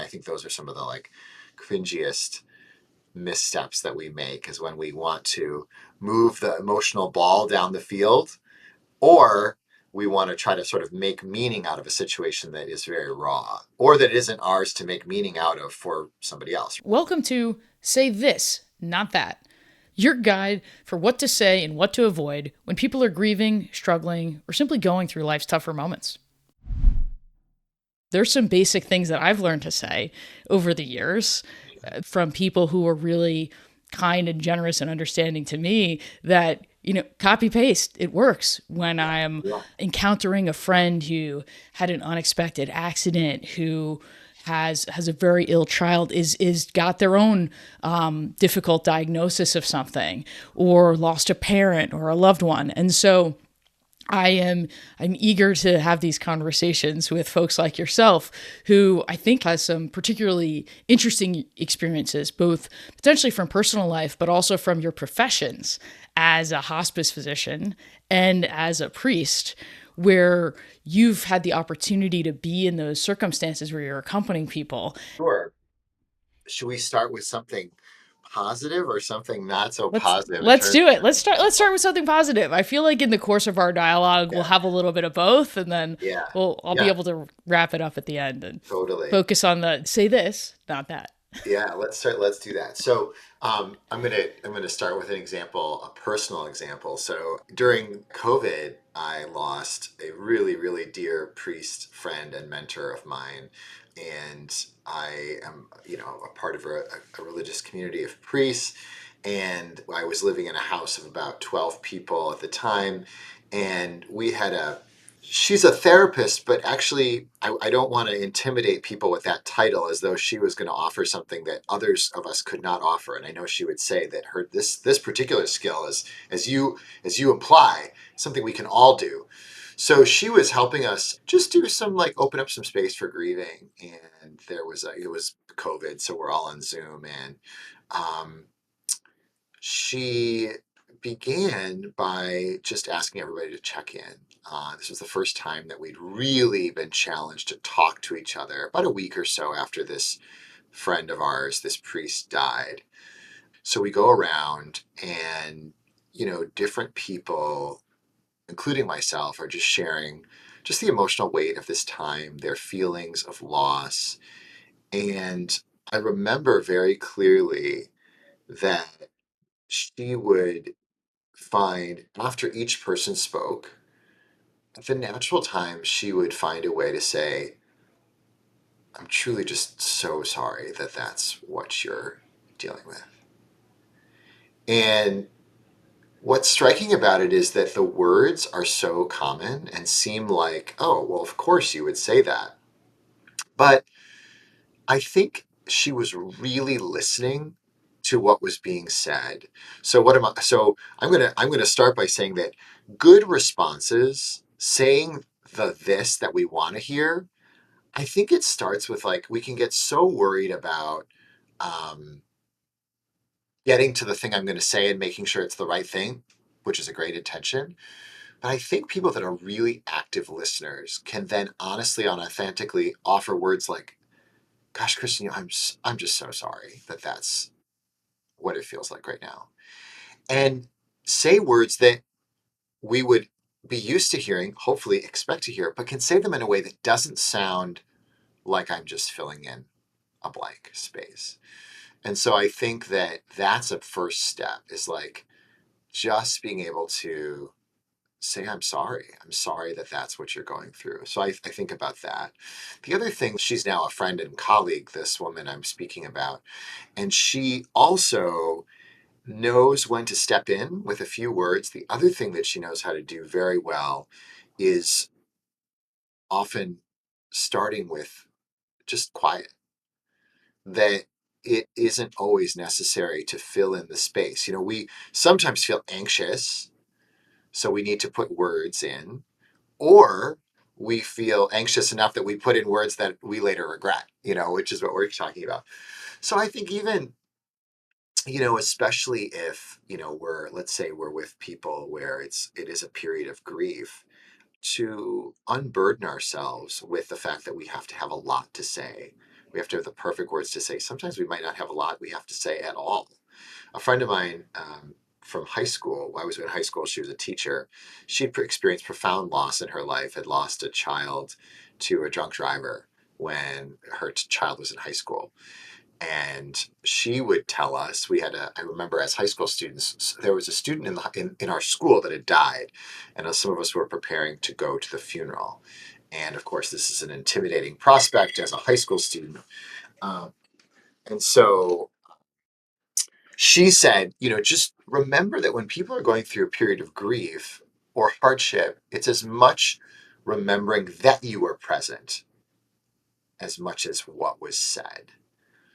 think those are some of the like cringiest missteps that we make, is when we want to move the emotional ball down the field, or we want to try to sort of make meaning out of a situation that is very raw, or that isn't ours to make meaning out of for somebody else. Welcome to Say This, Not That, your guide for what to say and what to avoid when people are grieving, struggling, or simply going through life's tougher moments. There's some basic things that I've learned to say over the years from people who are really kind and generous and understanding to me that, copy paste, it works when I'm Yeah. encountering a friend who had an unexpected accident, who has a very ill child, is got their own difficult diagnosis of something, or lost a parent or a loved one. And so I'm eager to have these conversations with folks like yourself, who I think has some particularly interesting experiences, both potentially from personal life, but also from your professions as a hospice physician and as a priest, where you've had the opportunity to be in those circumstances where you're accompanying people. Sure. Should we start with something positive or something not so Let's positive in let's terms do of it. Let's start with something positive. I feel like in the course of our dialogue we'll yeah, have a little bit of both, and then yeah, I'll be yeah, able to wrap it up at the end and totally. focus on the say this, not that. Yeah, let's do that. So I'm gonna start with an example, a personal example. So during COVID, I lost a really, really dear priest friend and mentor of mine. And I am, a part of a religious community of priests. And I was living in a house of about 12 people at the time. And we had a she's a therapist, but actually, I don't want to intimidate people with that title as though she was going to offer something that others of us could not offer. And I know she would say that her this particular skill is, as you imply, something we can all do. So she was helping us just do some, like, open up some space for grieving. And it was COVID, so we're all on Zoom. And um, she began by just asking everybody to check in. This was the first time that we'd really been challenged to talk to each other, about a week or so after this friend of ours, this priest, died. So we go around, and, different people, including myself, are just sharing just the emotional weight of this time, their feelings of loss. And I remember very clearly that she would find, after each person spoke, at the natural time, she would find a way to say, I'm truly just so sorry that that's what you're dealing with. And what's striking about it is that the words are so common and seem like, oh, well, of course you would say that. But I think she was really listening to what was being said. So I'm gonna start by saying that good responses, saying the this that we want to hear, I think it starts with, like, we can get so worried about um, getting to the thing I'm going to say and making sure it's the right thing, which is a great intention. But I think people that are really active listeners can then honestly and authentically offer words like, "Gosh, Kristen, I'm just so sorry that that's what it feels like right now," and say words that we would be used to hearing, hopefully expect to hear, but can say them in a way that doesn't sound like I'm just filling in a blank space. And so I think that that's a first step, is like just being able to say, I'm sorry. I'm sorry that that's what you're going through. So I think about that. The other thing, she's now a friend and colleague, this woman I'm speaking about, and she also knows when to step in with a few words. The other thing that she knows how to do very well is often starting with just quiet, that it isn't always necessary to fill in the space. We sometimes feel anxious, so we need to put words in, or we feel anxious enough that we put in words that we later regret, which is what we're talking about. So I think even, especially if, let's say we're with people where it is a period of grief, to unburden ourselves with the fact that we have to have a lot to say, We have to have the perfect words to say. Sometimes we might not have a lot we have to say at all. A friend of mine from high school, I was in high school, she was a teacher. She'd experienced profound loss in her life, had lost a child to a drunk driver when her child was in high school. And she would tell us, I remember as high school students, there was a student in our school that had died, and some of us were preparing to go to the funeral. And of course, this is an intimidating prospect as a high school student. Um, and so she said, just remember that when people are going through a period of grief or hardship, it's as much remembering that you were present as much as what was said.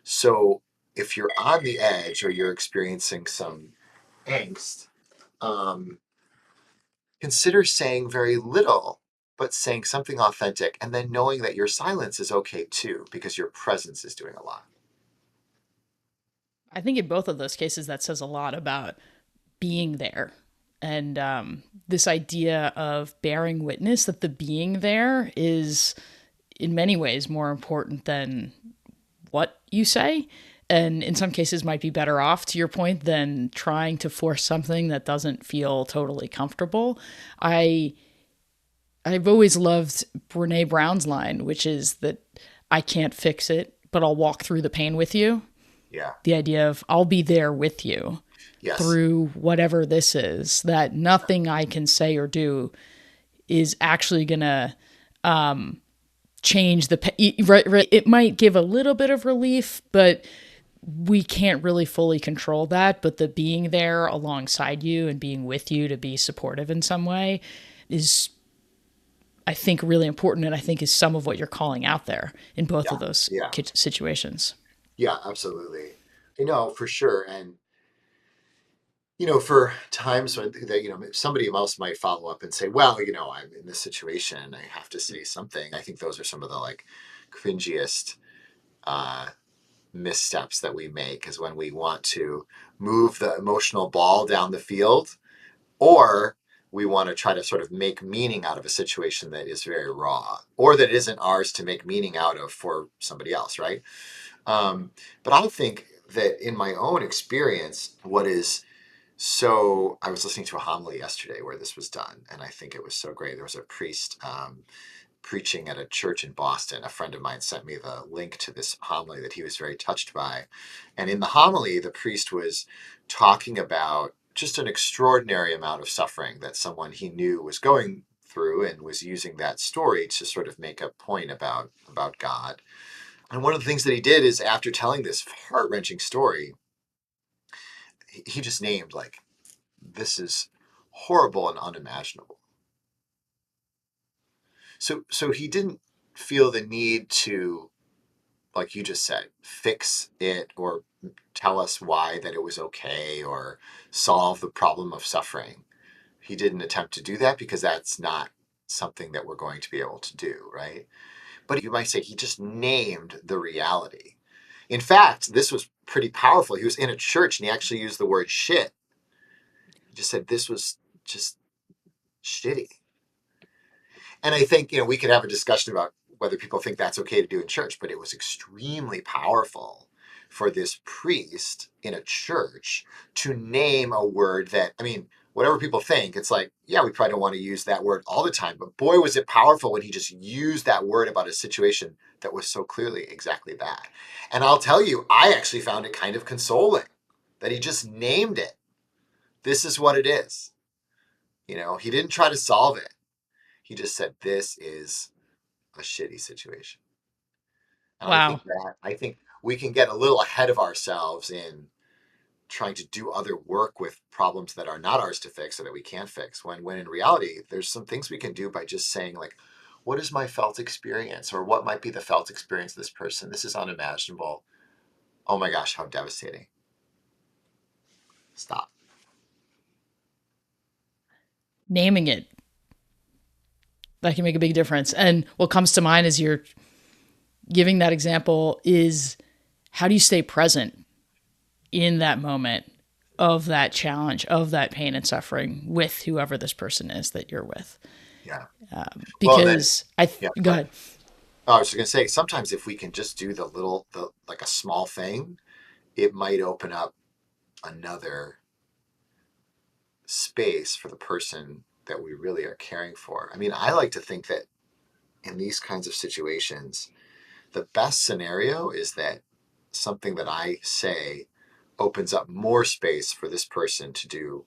So if you're on the edge or you're experiencing some angst, um, consider saying very little, but saying something authentic, and then knowing that your silence is okay too, because your presence is doing a lot. I think in both of those cases, that says a lot about being there. And this idea of bearing witness that the being there is in many ways more important than what you say. And in some cases might be better off, to your point, than trying to force something that doesn't feel totally comfortable. I I've always loved Brene Brown's line, which is that I can't fix it, but I'll walk through the pain with you. Yeah. The idea of I'll be there with you Yes. through whatever this is, that nothing I can say or do is actually going to change the right. It might give a little bit of relief, but we can't really fully control that. But the being there alongside you and being with you to be supportive in some way is, I think, really important, and I think is some of what you're calling out there in both Yeah. of those Yeah. situations. Yeah. Absolutely. I know for sure. And for times when somebody else might follow up and say, well, I'm in this situation, I have to say something. I think those are some of the like cringiest uh, missteps that we make, is when we want to move the emotional ball down the field, or we want to try to sort of make meaning out of a situation that is very raw, or that isn't ours to make meaning out of for somebody else, right? Um, but I think that in my own experience, what is so I was listening to a homily yesterday where this was done, and I think it was so great. There was a priest preaching at a church in Boston. A friend of mine sent me the link to this homily that he was very touched by. And in the homily, the priest was talking about just an extraordinary amount of suffering that someone he knew was going through, and was using that story to sort of make a point about God. And one of the things that he did is, after telling this heart-wrenching story, he just named, like, this is horrible and unimaginable. So he didn't feel the need to, like you just said, fix it or tell us why that it was okay or solve the problem of suffering. He didn't attempt to do that, because that's not something that we're going to be able to do, right? But you might say he just named the reality. In fact, this was pretty powerful. He was in a church and he actually used the word shit. He just said this was just shitty. And I think, we could have a discussion about whether people think that's okay to do in church, but it was extremely powerful for this priest in a church to name a word that, I mean, whatever people think, it's like, yeah, we probably don't want to use that word all the time, but boy, was it powerful when he just used that word about a situation that was so clearly exactly that. And I'll tell you, I actually found it kind of consoling that he just named it. This is what it is. He didn't try to solve it. He just said, this is a shitty situation. And Wow. I think we can get a little ahead of ourselves in trying to do other work with problems that are not ours to fix or that we can't fix. When in reality, there's some things we can do by just saying, like, what is my felt experience? Or what might be the felt experience of this person? This is unimaginable. Oh my gosh, how devastating. Stop. Naming it, that can make a big difference. And what comes to mind as you're giving that example is, how do you stay present in that moment of that challenge, of that pain and suffering with whoever this person is that you're with? Yeah. Well, and then, Because yeah, go go ahead. ahead. Oh, I was just gonna say, sometimes if we can just do the like a small thing, it might open up another space for the person that we really are caring for. I mean, I like to think that in these kinds of situations, the best scenario is that something that I say opens up more space for this person to do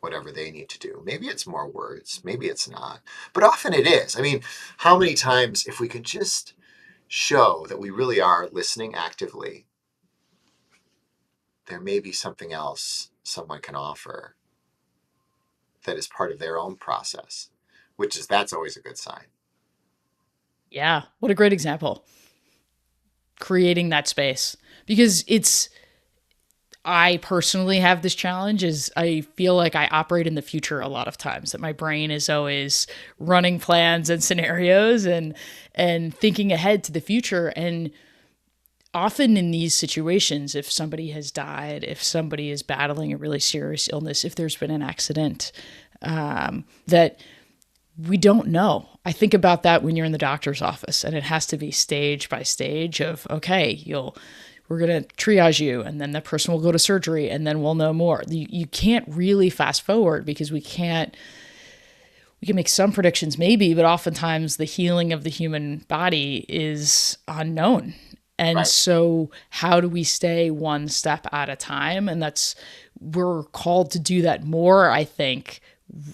whatever they need to do. Maybe it's more words, maybe it's not, but often it is. I mean, how many times, if we can just show that we really are listening actively, there may be something else someone can offer that is part of their own process, which is that's always a good sign. Yeah, what a great example. Creating that space. Because it's I personally have this challenge is I feel like I operate in the future a lot of times, that my brain is always running plans and scenarios and thinking ahead to the future. And often in these situations, if somebody has died, if somebody is battling a really serious illness, if there's been an accident, that we don't know. I think about that when you're in the doctor's office, and it has to be stage by stage of, okay, we're going to triage you, and then the person will go to surgery, and then we'll know more. You can't really fast forward because we can make some predictions maybe, but oftentimes the healing of the human body is unknown. And Right. so how do we stay one step at a time? And we're called to do that more, I think,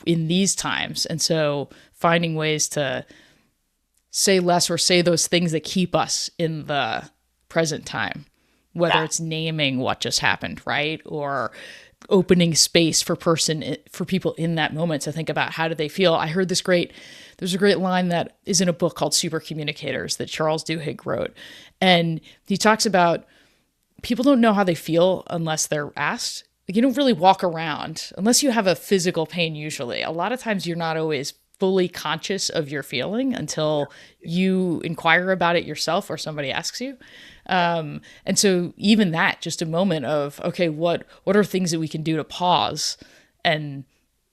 in these times. And so finding ways to say less or say those things that keep us in the present time, whether Yeah. it's naming what just happened, right? Or opening space for people in that moment to think about how do they feel. I heard there's a great line that is in a book called Super Communicators that Charles Duhigg wrote. And he talks about people don't know how they feel unless they're asked. Like, you don't really walk around unless you have a physical pain, usually. A lot of times you're not always fully conscious of your feeling Yeah. until you inquire about it yourself or somebody asks you. Yeah. And so even that, just a moment of, okay, what are things that we can do to pause and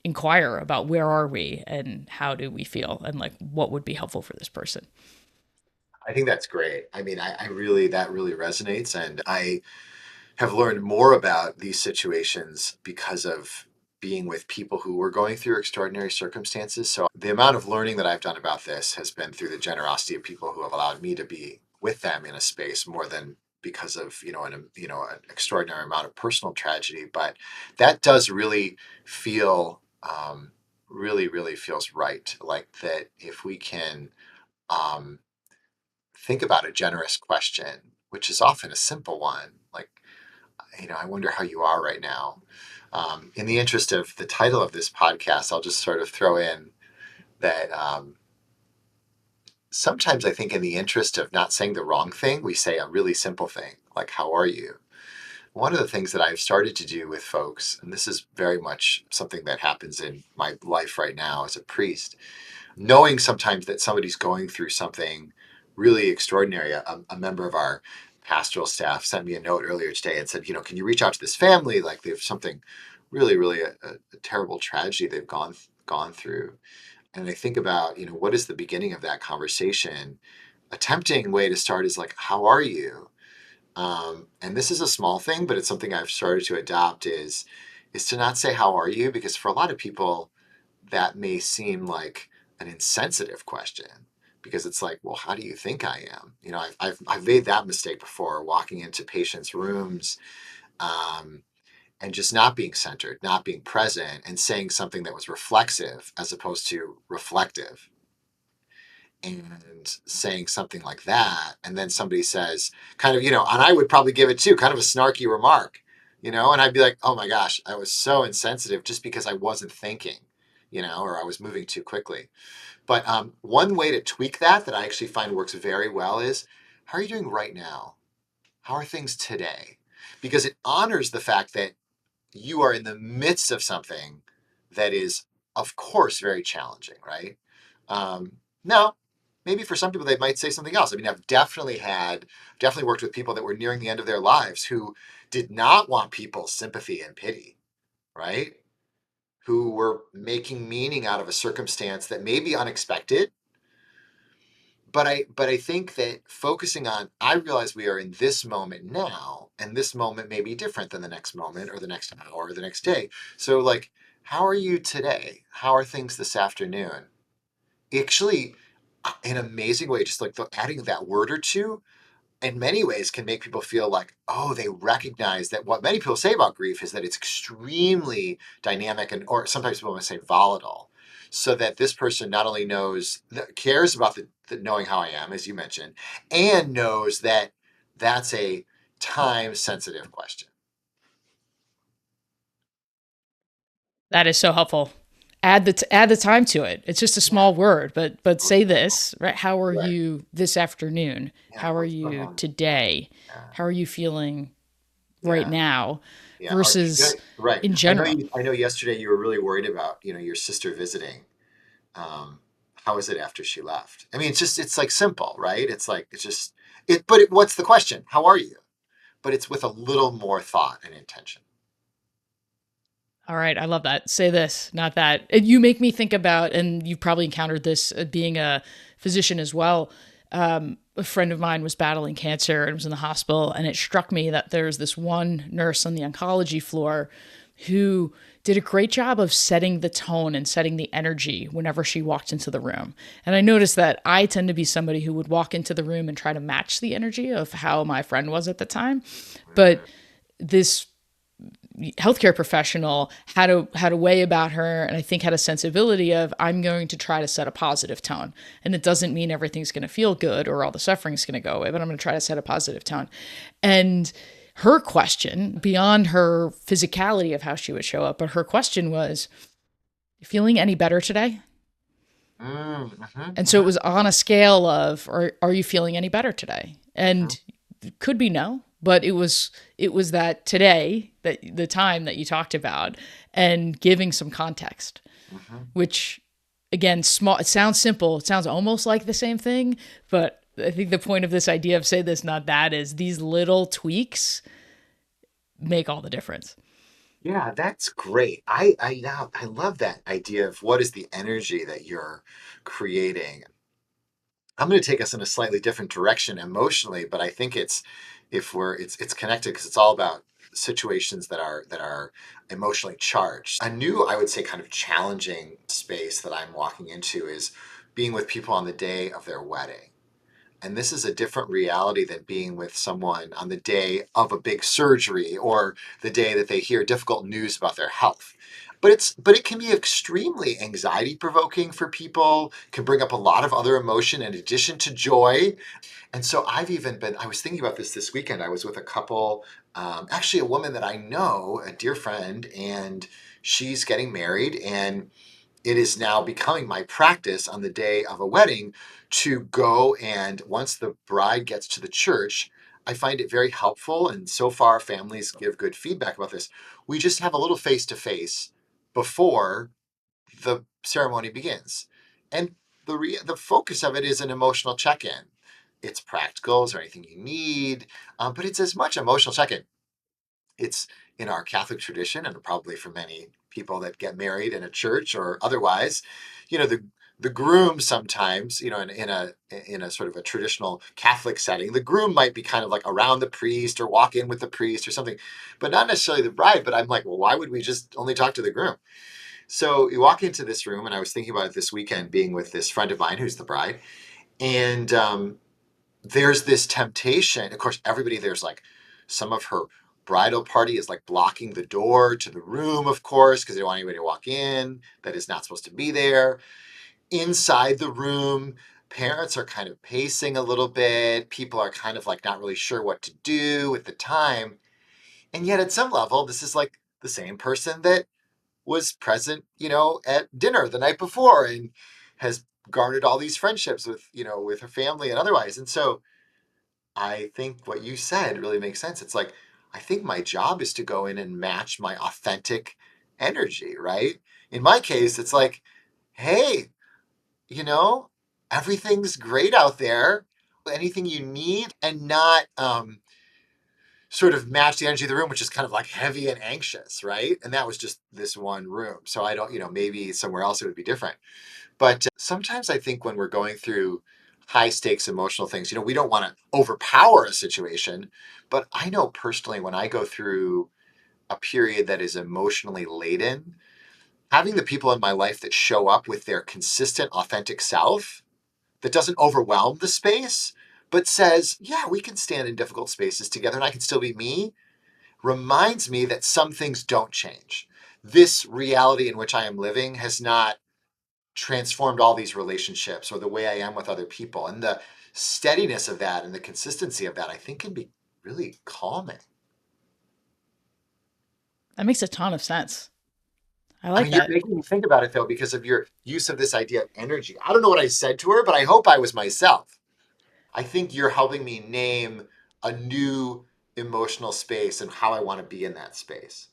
inquire about where are we and how do we feel and like what would be helpful for this person. I think that's great. I mean, I really, that really resonates. And I have learned more about these situations because of being with people who were going through extraordinary circumstances. So the amount of learning that I've done about this has been through the generosity of people who have allowed me to be with them in a space more than because of an extraordinary amount of personal tragedy. But that does really feel really really feels right. Like that if we can um, think about a generous question, which is often a simple one, like I wonder how you are right now. In the interest of the title of this podcast, I'll just sort of throw in that sometimes I think, in the interest of not saying the wrong thing, we say a really simple thing, like, how are you? One of the things that I've started to do with folks, and this is very much something that happens in my life right now as a priest, knowing sometimes that somebody's going through something really extraordinary. A member of our pastoral staff sent me a note earlier today and said, can you reach out to this family? Like they have something really, really a terrible tragedy they've gone through. And I think about, what is the beginning of that conversation? A tempting way to start is like, how are you? And this is a small thing, but it's something I've started to adopt is to not say how are you, because for a lot of people that may seem like an insensitive question because it's like, well, how do you think I am? I've made that mistake before, walking into patients' rooms um, and just not being centered, not being present, and saying something that was reflexive as opposed to reflective. And saying something like that, and then somebody says, kind of, and I would probably give it too, kind of a snarky remark, and I'd be like, oh my gosh, I was so insensitive just because I wasn't thinking, or I was moving too quickly. But one way to tweak that I actually find works very well is, how are you doing right now? How are things today? Because it honors the fact that you are in the midst of something that is, of course, very challenging, right? Now, maybe for some people, they might say something else. I mean, definitely worked with people that were nearing the end of their lives who did not want people's sympathy and pity, right? Who were making meaning out of a circumstance that may be unexpected, but I think that focusing on, I realize we are in this moment now, and this moment may be different than the next moment or the next hour or the next day. So like, how are you today? How are things this afternoon? Actually, an amazing way, just like adding that word or two in many ways can make people feel like, oh, they recognize that what many people say about grief is that it's extremely dynamic and, or sometimes people want to say volatile. So that this person not only cares about the knowing how I am, as you mentioned, and knows that that's a time sensitive question. That is so helpful. Add the time to it. It's just a Yeah. small word, but Oh, say this, right? How are right. you this afternoon? Yeah. How are What's going you on? today? Yeah. How are you feeling right Yeah. now Yeah. versus Right. in I know general? I know yesterday you were really worried about, your sister visiting. How is it after she left? I mean, it's like simple, right? What's the question? How are you? But it's with a little more thought and intention. All right, I love that. Say this, not that. And you make me think about, and you've probably encountered this being a physician as well. A friend of mine was battling cancer and was in the hospital, and it struck me that there's this one nurse on the oncology floor who did a great job of setting the tone and setting the energy whenever she walked into the room. And I noticed that I tend to be somebody who would walk into the room and try to match the energy of how my friend was at the time. But this healthcare professional had a way about her, and I think had a sensibility of, I'm going to try to set a positive tone, and it doesn't mean everything's going to feel good or all the suffering's going to go away, but I'm going to try to set a positive tone. And her question, beyond her physicality of how she would show up, but her question was, feeling any better today? And so it was on a scale of, are you feeling any better today? And it could be no, but it was that today, that the time that you talked about, and giving some context, which again, small, it sounds simple, it sounds almost like the same thing, but I think the point of this idea of say this, not that, is these little tweaks make all the difference. Yeah, that's great. I love that idea of what is the energy that you're creating. I'm going to take us in a slightly different direction emotionally, but I think it's connected because it's all about situations that are emotionally charged. A new, I would say, kind of challenging space that I'm walking into is being with people on the day of their wedding. And this is a different reality than being with someone on the day of a big surgery or the day that they hear difficult news about their health. But it can be extremely anxiety provoking for people, can bring up a lot of other emotion in addition to joy. And so I was thinking about this weekend. I was with a couple, actually a woman that I know, a dear friend, and she's getting married, and it is now becoming my practice on the day of a wedding to go, and once the bride gets to the church, I find it very helpful. And so far, families give good feedback about this. We just have a little face to face before the ceremony begins. And the focus of it is an emotional check in. It's practical. Is there anything you need? But it's as much emotional check in. It's in our Catholic tradition, and probably for many people that get married in a church or otherwise, the groom sometimes, in a sort of a traditional Catholic setting, the groom might be kind of like around the priest or walk in with the priest or something, but not necessarily the bride. But I'm like, well, why would we just only talk to the groom? So you walk into this room, and I was thinking about it this weekend, being with this friend of mine who's the bride, and there's this temptation. Of course, everybody there's like some of her bridal party is like blocking the door to the room, of course, because they don't want anybody to walk in that is not supposed to be there. Inside the room, parents are kind of pacing a little bit. People are kind of like not really sure what to do at the time. And yet, at some level, this is like the same person that was present, at dinner the night before and has garnered all these friendships with her family and otherwise. And so I think what you said really makes sense. It's like, I think my job is to go in and match my authentic energy, right? In my case, it's like, hey, you know, everything's great out there. Anything you need, and not sort of match the energy of the room, which is kind of like heavy and anxious, right? And that was just this one room. So I don't, maybe somewhere else it would be different. But sometimes I think when we're going through high stakes emotional things. We don't want to overpower a situation, but I know personally when I go through a period that is emotionally laden, having the people in my life that show up with their consistent, authentic self that doesn't overwhelm the space, but says, yeah, we can stand in difficult spaces together and I can still be me, reminds me that some things don't change. This reality in which I am living has not transformed all these relationships or the way I am with other people. And the steadiness of that and the consistency of that, I think, can be really calming. That makes a ton of sense. I I like mean, you're that. making me think about it though, because of your use of this idea of energy. I don't know what I said to her, but I hope I was myself. I think you're helping me name a new emotional space and how I want to be in that space.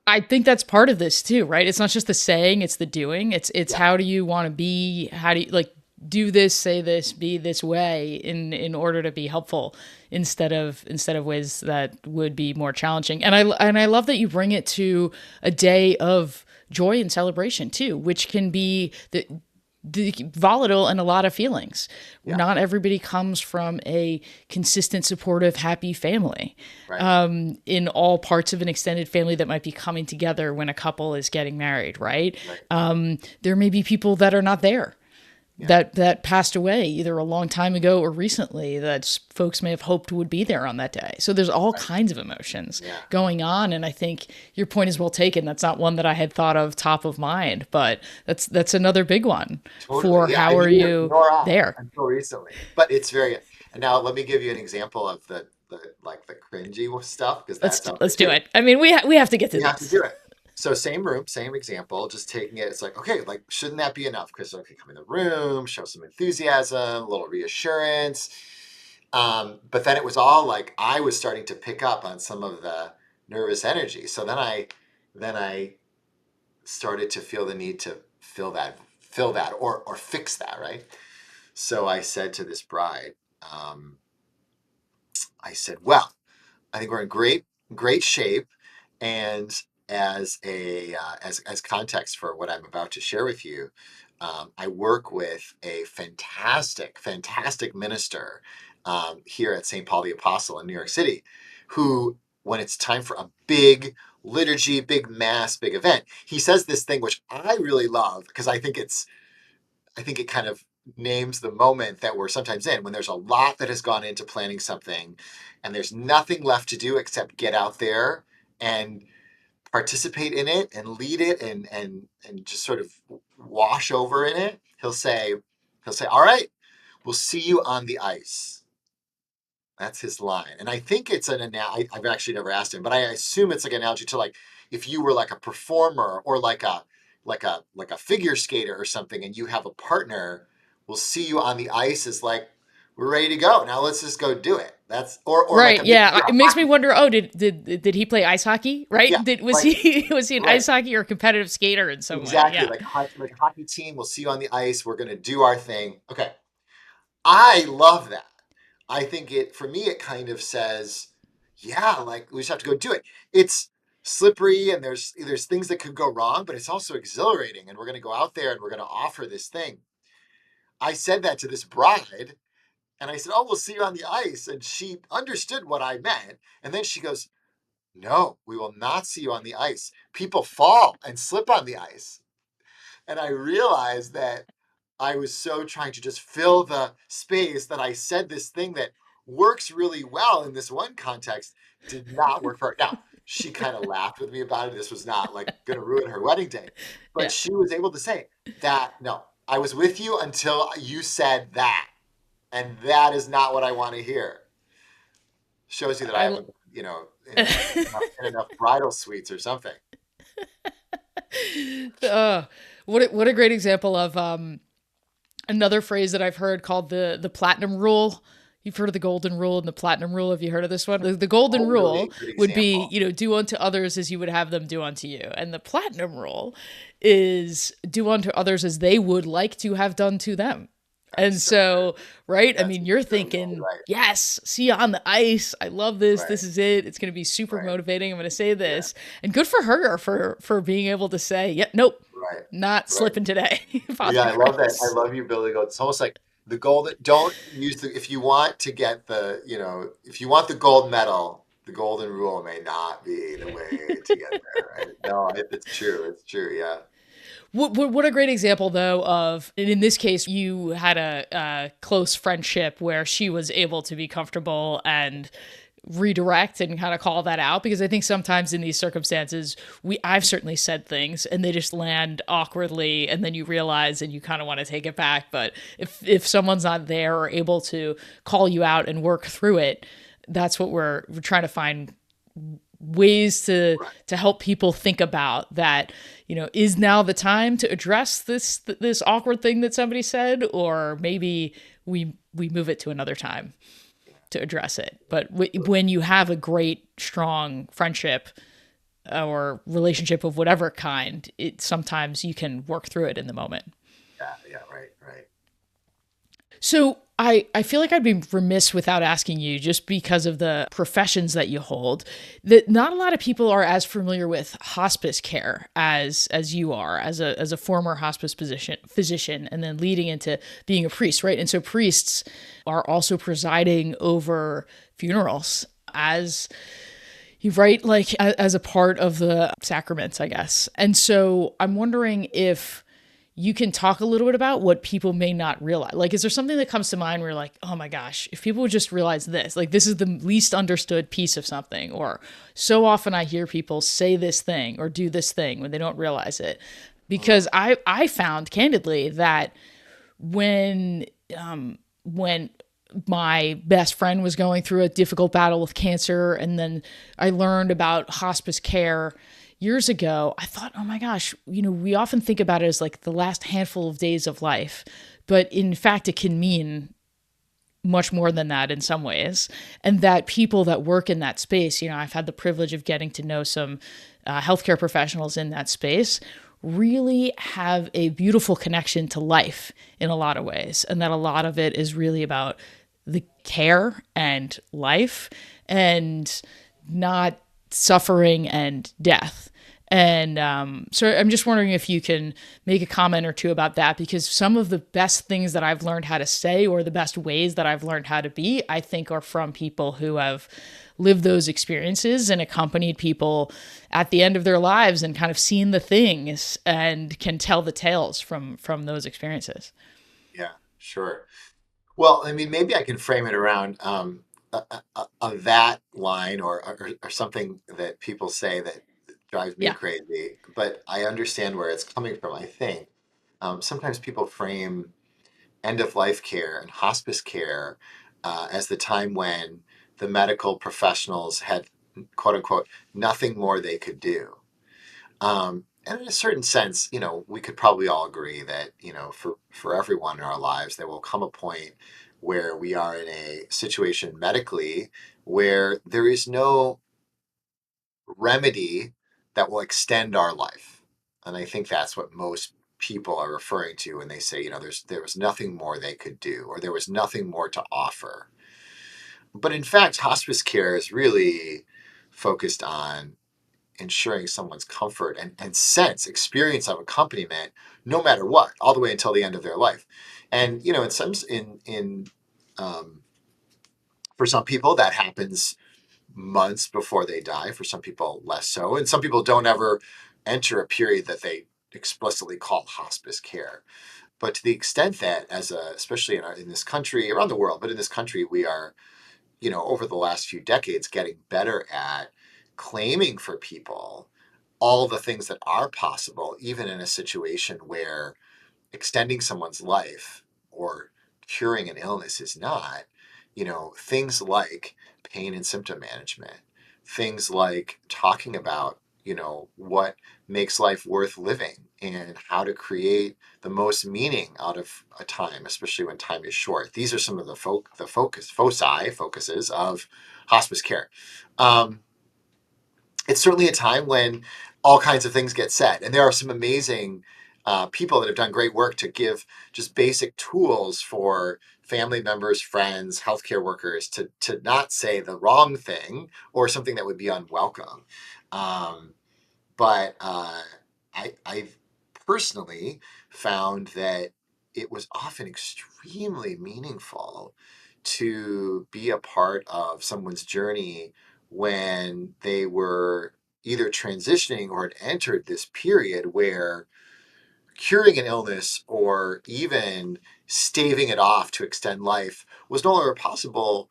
I think that's part of this too, right? It's not just the saying, it's the doing. It's Yeah, how do you want to be? How do you like do this, say this, be this way in order to be helpful instead of ways that would be more challenging. And I love that you bring it to a day of joy and celebration too, which can be the volatile and a lot of feelings. yeah, Not everybody comes from a consistent, supportive, happy family. right, In all parts of an extended family that might be coming together when a couple is getting married, right? right, There may be people that are not there, yeah, that passed away either a long time ago or recently that folks may have hoped would be there on that day. So there's all right, kinds of emotions yeah, going on, and I think your point is well taken. That's not one that I had thought of top of mind, but that's another big one totally. for Yeah, how and are neither you nor I there. until recently, but it's very. And now let me give you an example of the like the cringy stuff because that's out there Let's do too. it. I mean, we have to get to We have to these. do it. So same room, same example, just taking it. It's like, okay, like, shouldn't that be enough? Chris, okay, come in the room, show some enthusiasm, a little reassurance. But then it was all like I was starting to pick up on some of the nervous energy. So then I started to feel the need to fill that or fix that, right? So I said to this bride, um, I said, well, I think we're in great shape. And as context for what I'm about to share with you, I work with a fantastic minister here at St. Paul the Apostle in New York City, who, when it's time for a big liturgy, big mass, big event, he says this thing which I really love because I think it kind of names the moment that we're sometimes in when there's a lot that has gone into planning something and there's nothing left to do except get out there and participate in it and lead it and just sort of wash over in it. He'll say, all right, we'll see you on the ice. That's his line. And I think it's an analogy. I've actually never asked him, but I assume it's like an analogy to like if you were like a performer or like a figure skater or something and you have a partner, we'll see you on the ice is like we're ready to go. Now let's just go do it. That's or like Right. a maybe Yeah. you're a It makes me hockey. wonder. Oh, did he play ice hockey? Right. Yeah, Did was like he was he an right. ice hockey or a competitive skater in some way? Exactly. Yeah. Like a hockey team. We'll see you on the ice. We're gonna do our thing. Okay. I love that. I think for me, it kind of says, yeah, like we just have to go do it. It's slippery and there's things that could go wrong, but it's also exhilarating. And we're going to go out there and we're going to offer this thing. I said that to this bride and I said, oh, we'll see you on the ice. And she understood what I meant. And then she goes, no, we will not see you on the ice. People fall and slip on the ice. And I realized that I was so trying to just fill the space that I said this thing that works really well in this one context did not work for her. Now, she kind of laughed with me about it. This was not like going to ruin her wedding day. But Yeah. she was able to say that, no, I was with you until you said that. And that is not what I want to hear. Shows you that I I. haven't, in enough bridal suites or something. uh, what a great example of another phrase that I've heard called the platinum rule. You've heard of the golden rule and the platinum rule. Have you heard of this one? The golden Totally a rule good would be, example. do unto others as you would have them do unto you. And the platinum rule is do unto others as they would like to have done to them. That's And so good. so, right? I That's mean, you're so thinking, right. yes, see you on the ice. I love this. Right. This is it. It's going to be super Right. motivating. I'm going to say Yeah. this. And good for her for being able to say, yeah, nope, Right. not Right. slipping today, Yeah, Father I love that. I Chris. love you, Billy Goat. It's almost like The golden, don't use the, if you want to get the, if you want the gold medal, the golden rule may not be the way to get there, right? No, it's true. It's true. Yeah. What a great example, though, of, and in this case, you had a close friendship where she was able to be comfortable and redirect and kind of call that out, because I think sometimes in these circumstances I've certainly said things and they just land awkwardly, and then you realize and you kind of want to take it back. But if someone's not there or able to call you out and work through it, that's what we're trying to find ways Right. to help people think about that. Is now the time to address this awkward thing that somebody said, or maybe we move it to another time to address it. But when you have a great strong friendship or relationship of whatever kind, it sometimes you can work through it in the moment. Yeah. Yeah. Right. Right. So I feel like I'd be remiss without asking you, just because of the professions that you hold, that not a lot of people are as familiar with hospice care as you are, as a former hospice physician, and then leading into being a priest, right? And so priests are also presiding over funerals as you write, like as a part of the sacraments, I guess. And so I'm wondering if you can talk a little bit about what people may not realize. Like, is there something that comes to mind where you're like, oh my gosh, if people would just realize this, like this is the least understood piece of something, or so often I hear people say this thing or do this thing when they don't realize it. Because I found candidly that when when my best friend was going through a difficult battle with cancer, and then I learned about hospice care years ago, I thought, oh my gosh, we often think about it as like the last handful of days of life, but in fact, it can mean much more than that in some ways. And that people that work in that space, I've had the privilege of getting to know some healthcare professionals in that space, really have a beautiful connection to life in a lot of ways. And that a lot of it is really about the care and life, and not suffering and death. And so I'm just wondering if you can make a comment or two about that, because some of the best things that I've learned how to say, or the best ways that I've learned how to be, I think are from people who have lived those experiences and accompanied people at the end of their lives and kind of seen the things and can tell the tales from those experiences. Yeah. Sure. Well, I mean, maybe I can frame it around that line, or something that people say that drives me Yeah. crazy, but I understand where it's coming from. I think sometimes people frame end of life care and hospice care as the time when the medical professionals had, quote unquote, nothing more they could do. And in a certain sense, we could probably all agree that, for everyone in our lives, there will come a point where we are in a situation medically where there is no remedy that will extend our life. And I think that's what most people are referring to when they say, there was nothing more they could do, or there was nothing more to offer. But in fact, hospice care is really focused on ensuring someone's comfort and sense, experience of accompaniment, no matter what, all the way until the end of their life. And in some in for some people that happens months before they die. For some people, less so, and some people don't ever enter a period that they explicitly call hospice care. But to the extent that, especially in this country, around the world, but in this country, we are, over the last few decades, getting better at claiming for people all the things that are possible, even in a situation where extending someone's life or curing an illness is not, things like pain and symptom management, things like talking about, what makes life worth living and how to create the most meaning out of a time, especially when time is short. These are some of the focuses of hospice care. Um, it's certainly a time when all kinds of things get said. And there are some amazing people that have done great work to give just basic tools for family members, friends, healthcare workers to not say the wrong thing or something that would be unwelcome. Um, but I personally found that it was often extremely meaningful to be a part of someone's journey when they were either transitioning or had entered this period where curing an illness or even staving it off to extend life was no longer possible.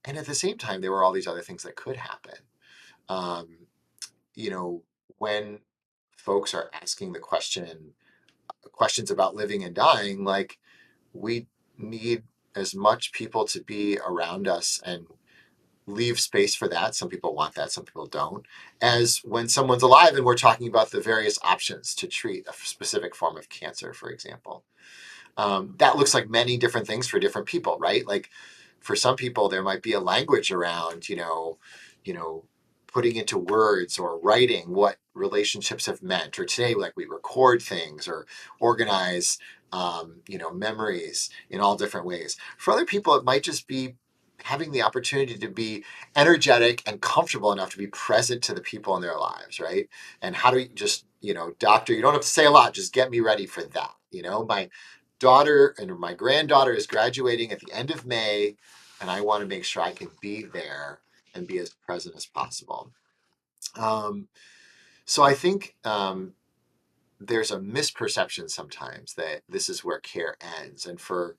And at the same time, there were all these other things that could happen. Um, you know, when folks are asking the questions about living and dying, like we need as much people to be around us and leave space for that. Some people want that, some people don't. As when someone's alive and we're talking about the various options to treat a specific form of cancer, for example. That looks like many different things for different people, right? Like for some people, there might be a language around, you know, putting into words or writing what relationships have meant. Or today, like we record things or organize, memories in all different ways. For other people, it might just be having the opportunity to be energetic and comfortable enough to be present to the people in their lives, right? And how do you just, doctor, you don't have to say a lot, just get me ready for that. My daughter and my granddaughter is graduating at the end of May, and I want to make sure I can be there and be as present as possible. Um, so I think there's a misperception sometimes that this is where care ends. And for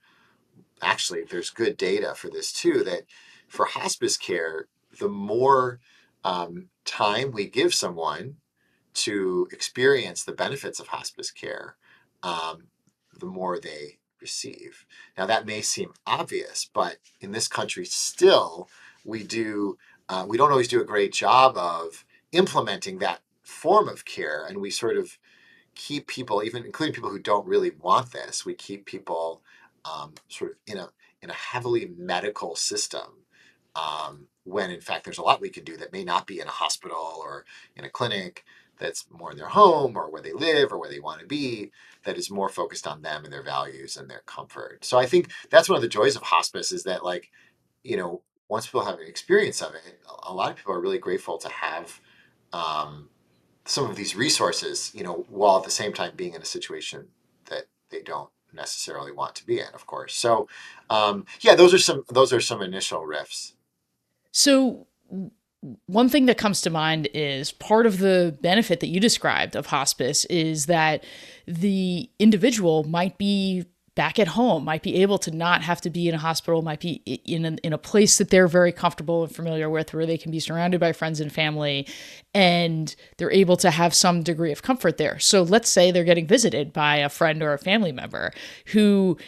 actually, there's good data for this too, that for hospice care, the more time we give someone to experience the benefits of hospice care, um, the more they receive. Now, that may seem obvious, but in this country, still, we do we don't always do a great job of implementing that form of care, and we sort of keep people, even including people who don't really want this, we keep people sort of in a heavily medical system. When in fact there's a lot we can do that may not be in a hospital or in a clinic, that's more in their home or where they live or where they want to be, that is more focused on them and their values and their comfort. So I think that's one of the joys of hospice is that, like, once people have an experience of it, a lot of people are really grateful to have um, some of these resources, while at the same time being in a situation that they don't necessarily want to be in, of course. So, yeah, those are some initial riffs. So, one thing that comes to mind is part of the benefit that you described of hospice is that the individual might be back at home, might be able to not have to be in a hospital, might be in a place that they're very comfortable and familiar with, where they can be surrounded by friends and family, and they're able to have some degree of comfort there. So let's say they're getting visited by a friend or a family member who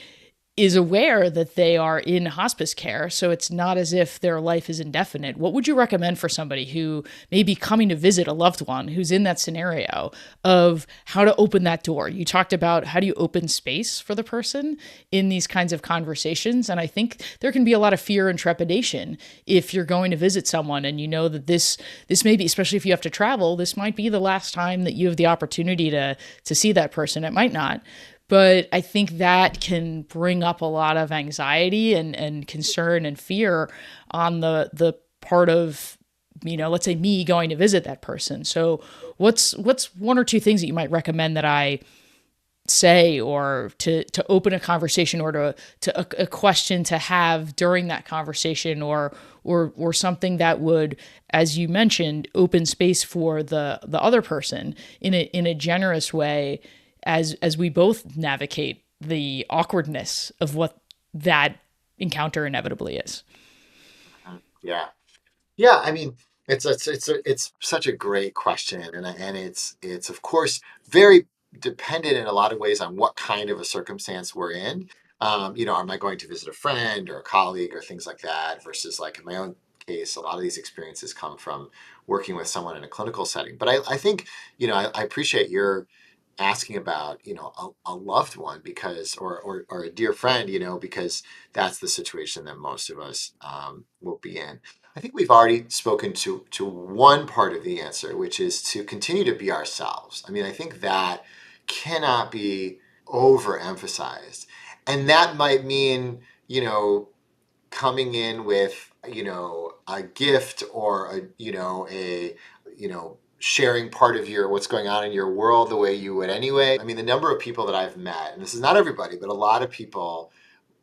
is aware that they are in hospice care, so it's not as if their life is indefinite. What would you recommend for somebody who may be coming to visit a loved one who's in that scenario of how to open that door? You talked about how do you open space for the person in these kinds of conversations, and I think there can be a lot of fear and trepidation if you're going to visit someone and you know that this may be, especially if you have to travel, this might be the last time that you have the opportunity to see that person. It might not, but I think that can bring up a lot of anxiety and concern and fear on the part of, let's say me going to visit that person. So what's one or two things that you might recommend that I say, or to open a conversation, or to a question to have during that conversation, or something that would, as you mentioned, open space for the other person in a generous way, as we both navigate the awkwardness of what that encounter inevitably is. Yeah, yeah. I mean, it's such a great question, and it's of course very dependent in a lot of ways on what kind of a circumstance we're in. Am I going to visit a friend or a colleague or things like that, versus like in my own case, a lot of these experiences come from working with someone in a clinical setting. But I think, I appreciate your asking about, a loved one, because or a dear friend, because that's the situation that most of us will be in. I think we've already spoken to one part of the answer, which is to continue to be ourselves. I mean, I think that cannot be overemphasized. And that might mean, coming in with, a gift or a sharing part of your what's going on in your world the way you would anyway. I mean, the number of people that I've met, and this is not everybody, but a lot of people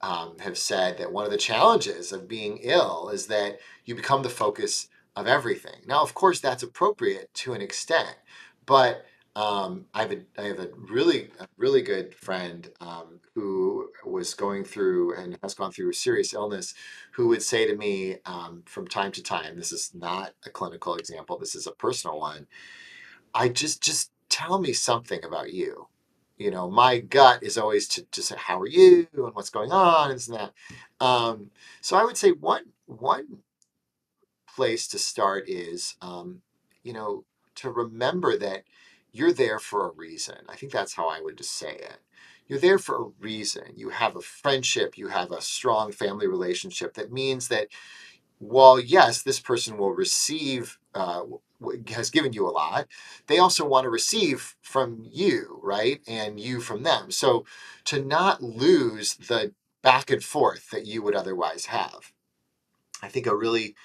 have said that one of the challenges of being ill is that you become the focus of everything. Now, of course, that's appropriate to an extent, but I have a really good friend who was going through and has gone through serious illness, who would say to me from time to time, this is not a clinical example, this is a personal one. I just tell me something about you. You know, my gut is always to say, how are you and what's going on and this and that. So I would say one place to start is, you know, to remember that you're there for a reason. I think that's how I would just say it. You're there for a reason. You have a friendship, you have a strong family relationship that means that while yes, this person will receive, has given you a lot, they also want to receive from you, right? And you from them. So to not lose the back and forth that you would otherwise have. I think a really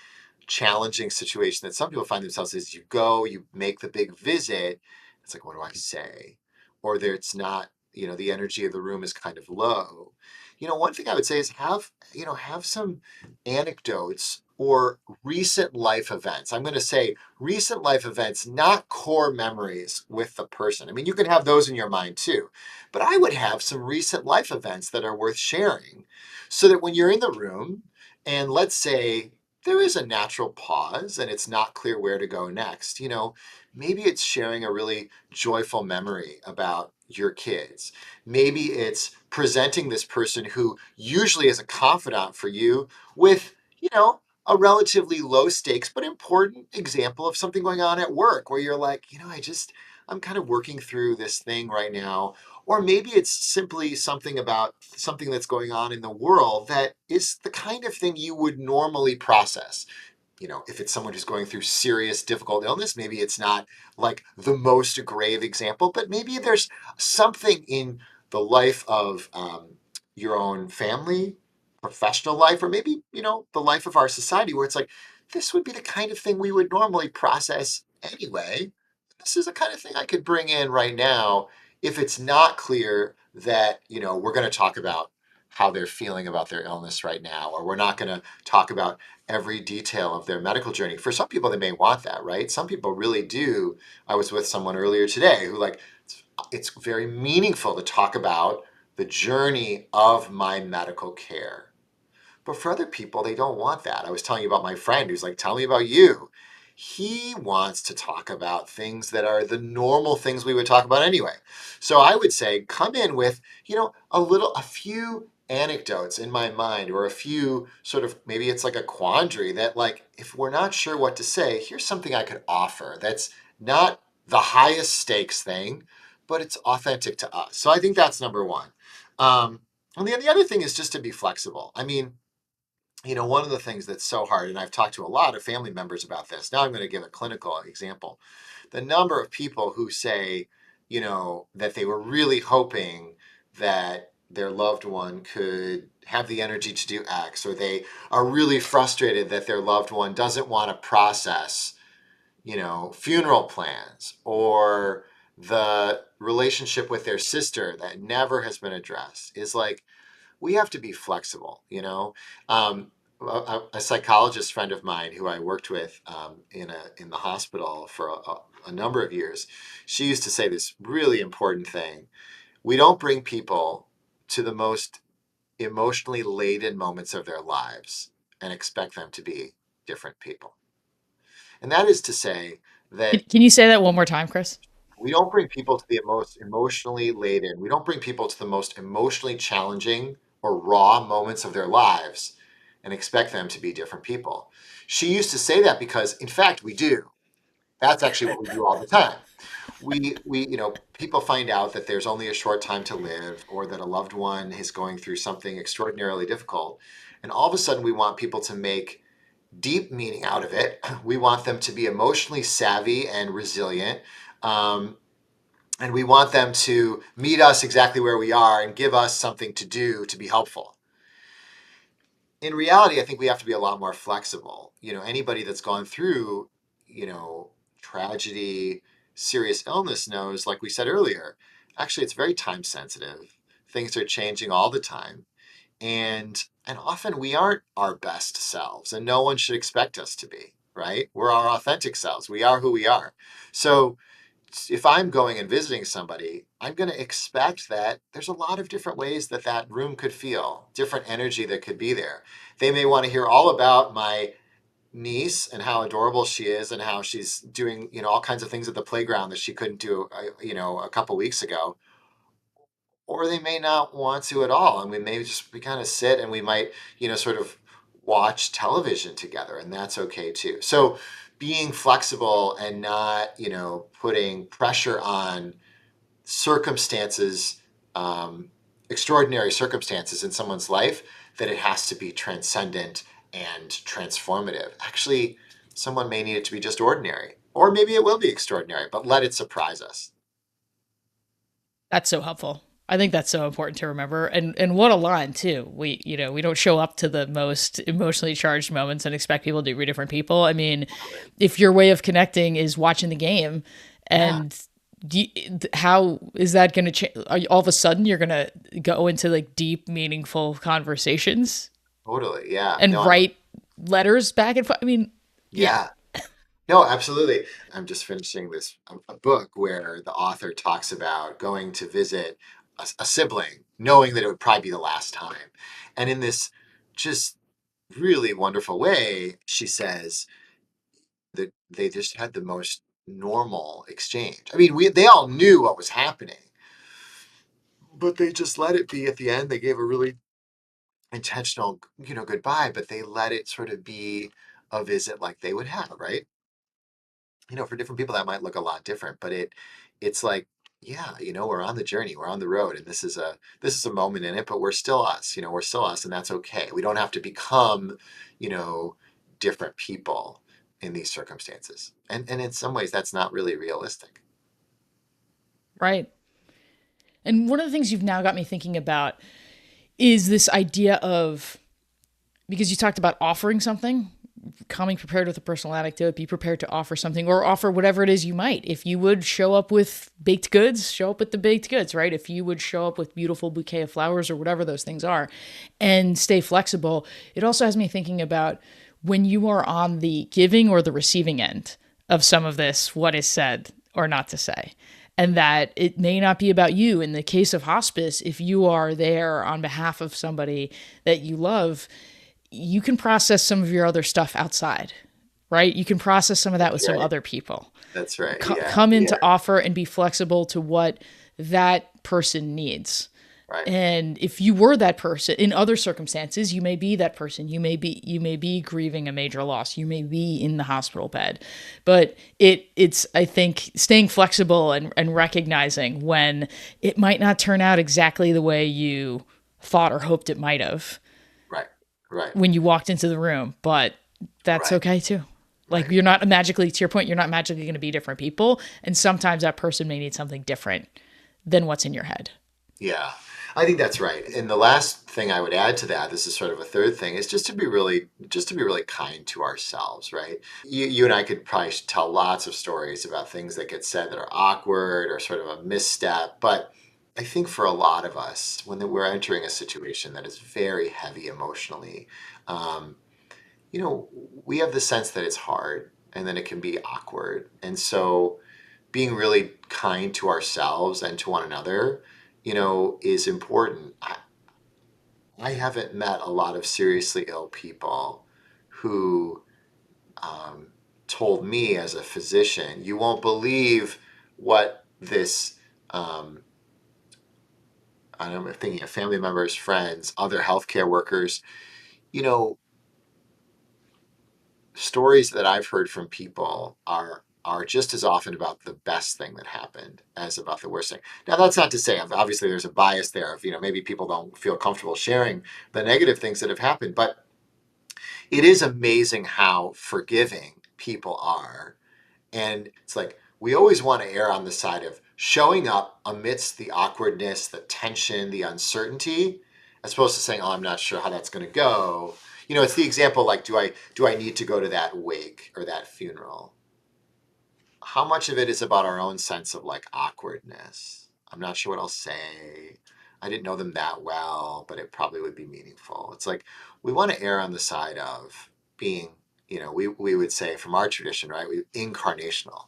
challenging situation that some people find themselves is you go, you make the big visit. It's like, what do I say? Or there, it's not, you know, the energy of the room is kind of low. You know, one thing I would say is have, you know, have some anecdotes or recent life events. I'm going to say recent life events, not core memories with the person. I mean, you can have those in your mind too, but I would have some recent life events that are worth sharing so that when you're in the room, and let's say there is a natural pause and it's not clear where to go next. You know, maybe it's sharing a really joyful memory about your kids. Maybe it's presenting this person who usually is a confidant for you with, you know, a relatively low stakes but important example of something going on at work where you're like, you know, I'm kind of working through this thing right now. Or maybe it's simply something about something that's going on in the world that is the kind of thing you would normally process. You know, if it's someone who's going through serious, difficult illness, maybe it's not like the most grave example, but maybe there's something in the life of your own family, professional life, or maybe, you know, the life of our society where it's like, this would be the kind of thing we would normally process anyway. This is the kind of thing I could bring in right now if it's not clear that, you know, we're going to talk about how they're feeling about their illness right now, or we're not going to talk about every detail of their medical journey. For some people, they may want that, right? Some people really do. I was with someone earlier today who, like, it's very meaningful to talk about the journey of my medical care. But for other people, they don't want that. I was telling you about my friend who's like, tell me about you. He wants to talk about things that are the normal things we would talk about anyway. So I would say, come in with, you know, a few anecdotes in my mind, or a few sort of, maybe it's like a quandary that, like, if we're not sure what to say, here's something I could offer that's not the highest stakes thing, but it's authentic to us. So I think that's number one. And the other thing is just to be flexible. I mean, you know, one of the things that's so hard, and I've talked to a lot of family members about this. Now I'm going to give a clinical example. The number of people who say, you know, that they were really hoping that their loved one could have the energy to do X, or they are really frustrated that their loved one doesn't want to process, you know, funeral plans, or the relationship with their sister that never has been addressed, is like, we have to be flexible, you know. A psychologist friend of mine who I worked with in the hospital for a number of years, she used to say this really important thing: we don't bring people to the most emotionally laden moments of their lives and expect them to be different people. And that is to say that Can you say that one more time, Chris? we don't bring people to the most emotionally laden, we don't bring people to the most emotionally challenging or raw moments of their lives and expect them to be different people. She used to say that because, in fact, we do. That's actually what we do all the time. You know, people find out that there's only a short time to live, or that a loved one is going through something extraordinarily difficult. And all of a sudden, we want people to make deep meaning out of it. We want them to be emotionally savvy and resilient. Um, and we want them to meet us exactly where we are and give us something to do to be helpful. In reality, I think we have to be a lot more flexible. You know, anybody that's gone through, you know, tragedy, serious illness knows, like we said earlier, actually it's very time sensitive. Things are changing all the time. And often we aren't our best selves, and no one should expect us to be, right? We're our authentic selves. We are who we are. So if I'm going and visiting somebody, I'm going to expect that there's a lot of different ways that that room could feel, different energy that could be there. They may want to hear all about my niece and how adorable she is and how she's doing, all kinds of things at the playground that she couldn't do, a couple weeks ago. Or they may not want to at all. And we kind of sit and we might, sort of watch television together, and that's okay too. So being flexible and not, putting pressure on circumstances, extraordinary circumstances in someone's life, that it has to be transcendent and transformative. Actually, someone may need it to be just ordinary, or maybe it will be extraordinary, but let it surprise us. That's so helpful. I think that's so important to remember. And what a line too. We don't show up to the most emotionally charged moments and expect people to be different people. I mean, if your way of connecting is watching the game, Yeah, and how is that going to change? All of a sudden you're going to go into like deep, meaningful conversations totally. Yeah. and No, write letters back and forth. I mean, yeah, yeah. No, absolutely. I'm just finishing a book where the author talks about going to visit a sibling, knowing that it would probably be the last time. And in this just really wonderful way, she says that they just had the most normal exchange. I mean, they all knew what was happening, but they just let it be at the end. They gave a really intentional, goodbye, but they let it sort of be a visit like they would have, right? For different people that might look a lot different, but it's like, yeah, we're on the journey, we're on the road, and this is a moment in it, but we're still us, we're still us, and that's okay. We don't have to become, you know, different people in these circumstances. And in some ways that's not really realistic. right. And one of the things you've now got me thinking about is this idea of, because you talked about offering something, coming prepared with a personal anecdote, be prepared to offer something or offer whatever it is you might. If you would show up with baked goods, show up with the baked goods, right? If you would show up with beautiful bouquet of flowers or whatever those things are, and stay flexible. It also has me thinking about when you are on the giving or the receiving end of some of this, what is said or not to say. And that it may not be about you. In the case of hospice, if you are there on behalf of somebody that you love, you can process some of your other stuff outside, right? You can process some of that with That's some right. other people. That's right. Yeah. Come in Yeah. to offer and be flexible to what that person needs. Right. And if you were that person in other circumstances, you may be that person. You may be grieving a major loss. You may be in the hospital bed. But it's I think staying flexible and recognizing when it might not turn out exactly the way you thought or hoped it might have Right. Right. when you walked into the room, but that's Right. okay too. Like Right. you're not magically, to your point, you're not magically going to be different people. And sometimes that person may need something different than what's in your head. Yeah, I think that's right. And the last thing I would add to that, this is sort of a third thing, is just to be really kind to ourselves, right? You and I could probably tell lots of stories about things that get said that are awkward or sort of a misstep, but I think for a lot of us, when we're entering a situation that is very heavy emotionally, um, you know, we have the sense that it's hard and then it can be awkward. And so being really kind to ourselves and to one another, is important. I haven't met a lot of seriously ill people who um, told me as a physician, you won't believe what this, I don't know, thinking of family members, friends, other healthcare workers, you know, stories that I've heard from people are just as often about the best thing that happened as about the worst thing. Now, that's not to say, obviously, there's a bias there of, maybe people don't feel comfortable sharing the negative things that have happened, but it is amazing how forgiving people are. And it's like, we always want to err on the side of showing up amidst the awkwardness, the tension, the uncertainty, as opposed to saying, "Oh, I'm not sure how that's going to go." It's the example like, do I need to go to that wake or that funeral? how much of it is about our own sense of like awkwardness? I'm not sure what I'll say. I didn't know them that well, but it probably would be meaningful. It's like we want to err on the side of being, we would say from our tradition, right? Incarnational.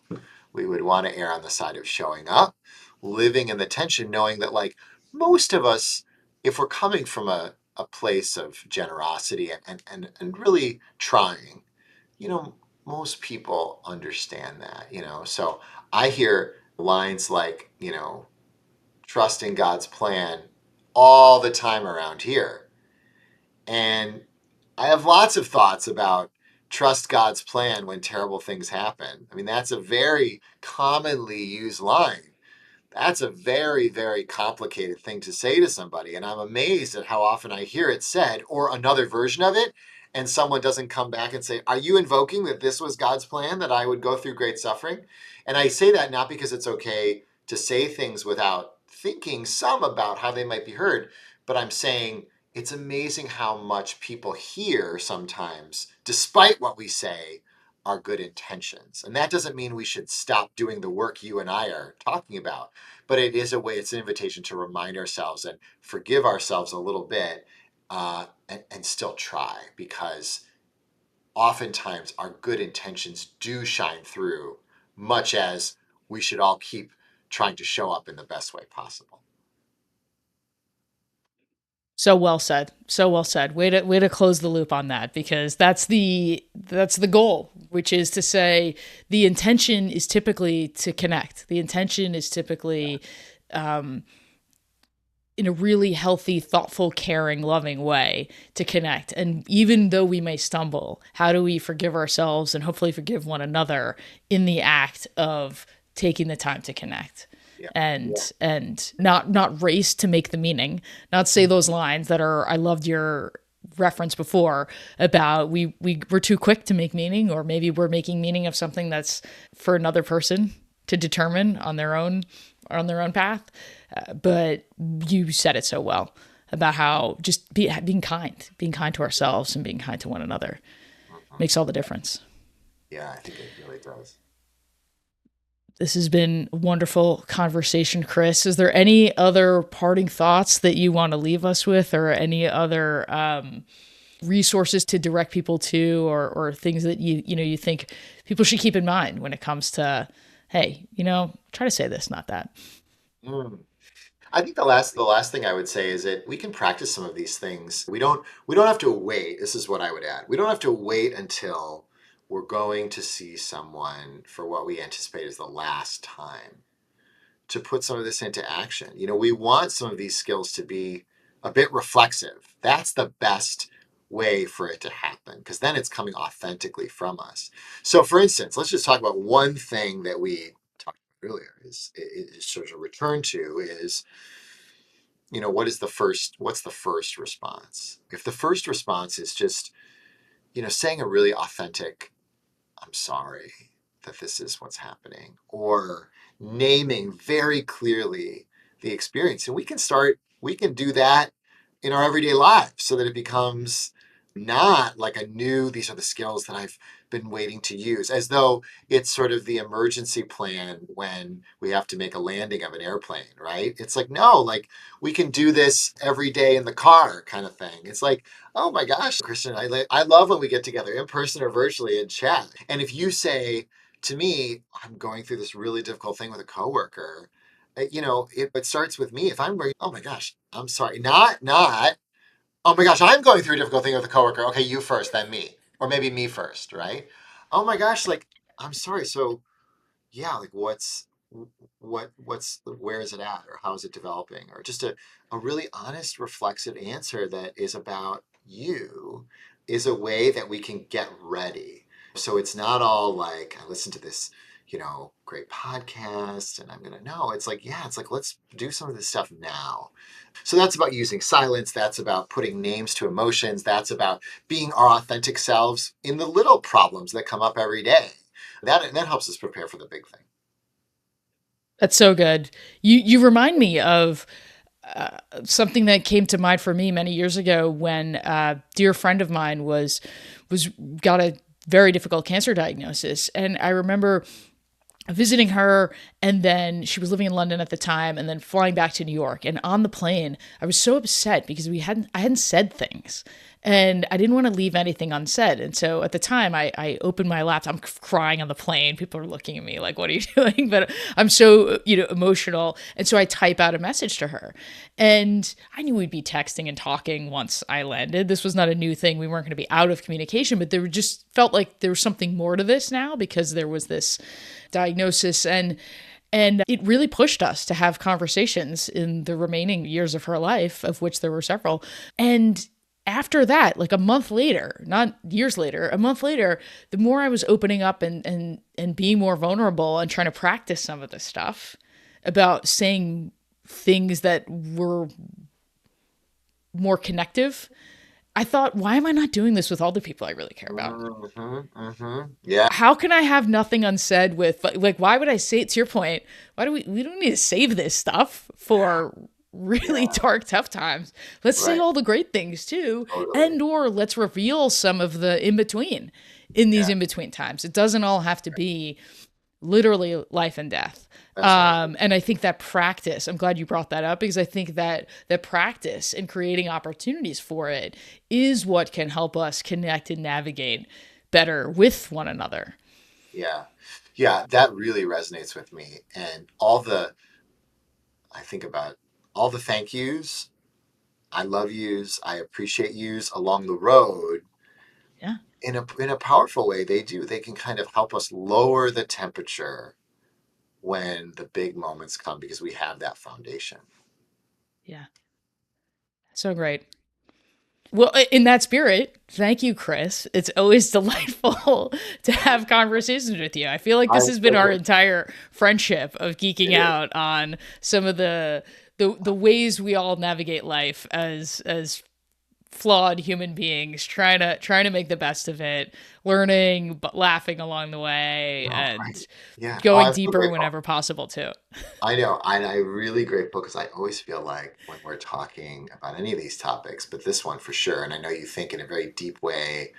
We would want to err on the side of showing up, living in the tension, knowing that like most of us, if we're coming from a place of generosity and really trying, you know, most people understand that, So I hear lines like, trust in God's plan all the time around here. And I have lots of thoughts about trust God's plan when terrible things happen. I mean, that's a very commonly used line. That's a very, very complicated thing to say to somebody. And I'm amazed at how often I hear it said or another version of it. And someone doesn't come back and say, are you invoking that this was God's plan, that I would go through great suffering? And I say that not because it's okay to say things without thinking some about how they might be heard, but I'm saying it's amazing how much people hear sometimes, despite what we say, are good intentions. And that doesn't mean we should stop doing the work you and I are talking about, but it is a way, it's an invitation to remind ourselves and forgive ourselves a little bit, and still try, because oftentimes our good intentions do shine through, much as we should all keep trying to show up in the best way possible. So well said. So well said. Way to close the loop on that, because that's the goal, which is to say the intention is typically to connect. The intention is typically in a really healthy, thoughtful, caring, loving way to connect. And even though we may stumble, how do we forgive ourselves and hopefully forgive one another in the act of taking the time to connect? Yeah. And not race to make the meaning, not say those lines that are, I loved your reference before about we're too quick to make meaning, or maybe we're making meaning of something that's for another person to determine on their own path. But you said it so well about how just being kind to ourselves and being kind to one another makes all the difference. Yeah, I think it really does. This has been a wonderful conversation, Chris. Is there any other parting thoughts that you want to leave us with, or any other resources to direct people to, or things that you think people should keep in mind when it comes to, hey, try to say this, not that. Mm. I think the last thing I would say is that we can practice some of these things. We don't have to wait. This is what I would add. We don't have to wait until we're going to see someone for what we anticipate is the last time to put some of this into action. We want some of these skills to be a bit reflexive. That's the best way for it to happen, because then it's coming authentically from us. So for instance, let's just talk about one thing that we talked about earlier, is sort of return to is, what's the first response? If the first response is just, saying a really authentic, I'm sorry that this is what's happening, or naming very clearly the experience. And we can do that in our everyday lives so that it becomes not like these are the skills that I've been waiting to use, as though it's sort of the emergency plan when we have to make a landing of an airplane, right? It's like, no, like we can do this every day in the car kind of thing. It's like, oh my gosh, Christian, I love when we get together in person or virtually and chat. And if you say to me, I'm going through this really difficult thing with a coworker, it starts with me. If I'm going, oh my gosh, I'm sorry, not, oh my gosh, I'm going through a difficult thing with a coworker. Okay, you first, then me, or maybe me first, right? Oh my gosh, like I'm sorry. So yeah, like where is it at, or how is it developing, or just a really honest, reflexive answer that is about you is a way that we can get ready. So it's not all like I listened to this, great podcast and I'm gonna no, it's like, yeah, it's like let's do some of this stuff now. So that's about using silence, that's about putting names to emotions, that's about being our authentic selves in the little problems that come up every day. That helps us prepare for the big thing. That's so good. You remind me of something that came to mind for me many years ago when a dear friend of mine was got a very difficult cancer diagnosis, and I remember visiting her, and then she was living in London at the time, and then flying back to New York. And on the plane, I was so upset because I hadn't said things, and I didn't want to leave anything unsaid. And so at the time, I opened my laptop. I'm crying on the plane. People are looking at me like, "What are you doing?" But I'm so emotional, and so I type out a message to her, and I knew we'd be texting and talking once I landed. This was not a new thing. We weren't going to be out of communication, but there just felt like there was something more to this now because there was this diagnosis, and it really pushed us to have conversations in the remaining years of her life, of which there were several. And after that, like a month later, not years later, a month later, the more I was opening up and being more vulnerable and trying to practice some of this stuff about saying things that were more connective, I thought, why am I not doing this with all the people I really care about? Yeah. How can I have nothing unsaid with, like, why would I say it? To your point, why do we don't need to save this stuff for really Yeah. dark, tough times. Let's say Right. all the great things too, Totally. and or let's reveal some of the in between in these Yeah. in between times. It doesn't all have to be literally life and death. That's right. And I think that practice, I'm glad you brought that up, because I think that that practice and creating opportunities for it is what can help us connect and navigate better with one another. Yeah. Yeah. That really resonates with me. And I think about all the thank yous, I love yous, I appreciate yous along the road Yeah. in a powerful way. They can kind of help us lower the temperature when the big moments come because we have that foundation. Yeah. So great. Well, in that spirit, thank you, Chris. It's always delightful to have conversations with you. I feel like I this has been our entire friendship of geeking It is. out on some of the ways we all navigate life as flawed human beings, trying to make the best of it, learning but laughing along the way, Oh, and right. Yeah. Oh, going I'm so deeper grateful. whenever possible too. I know, and I'm really grateful because I always feel like when we're talking about any of these topics, but this one for sure, and I know you think in a very deep way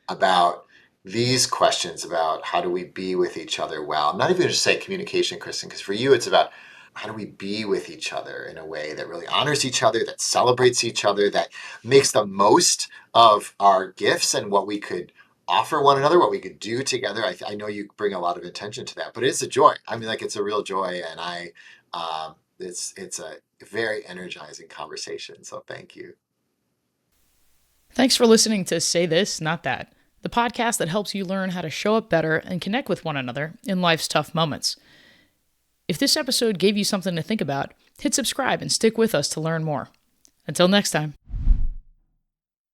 about these questions about how do we be with each other well. I'm not even going to say communication, Kristen, because for you it's about how do we be with each other in a way that really honors each other, that celebrates each other, that makes the most of our gifts and what we could offer one another, what we could do together. I know you bring a lot of attention to that, but it's a joy. I mean, like it's a real joy, and it's a very energizing conversation. So thank you. Thanks for listening to Say This, Not That, the podcast that helps you learn how to show up better and connect with one another in life's tough moments. If this episode gave you something to think about, hit subscribe and stick with us to learn more. Until next time.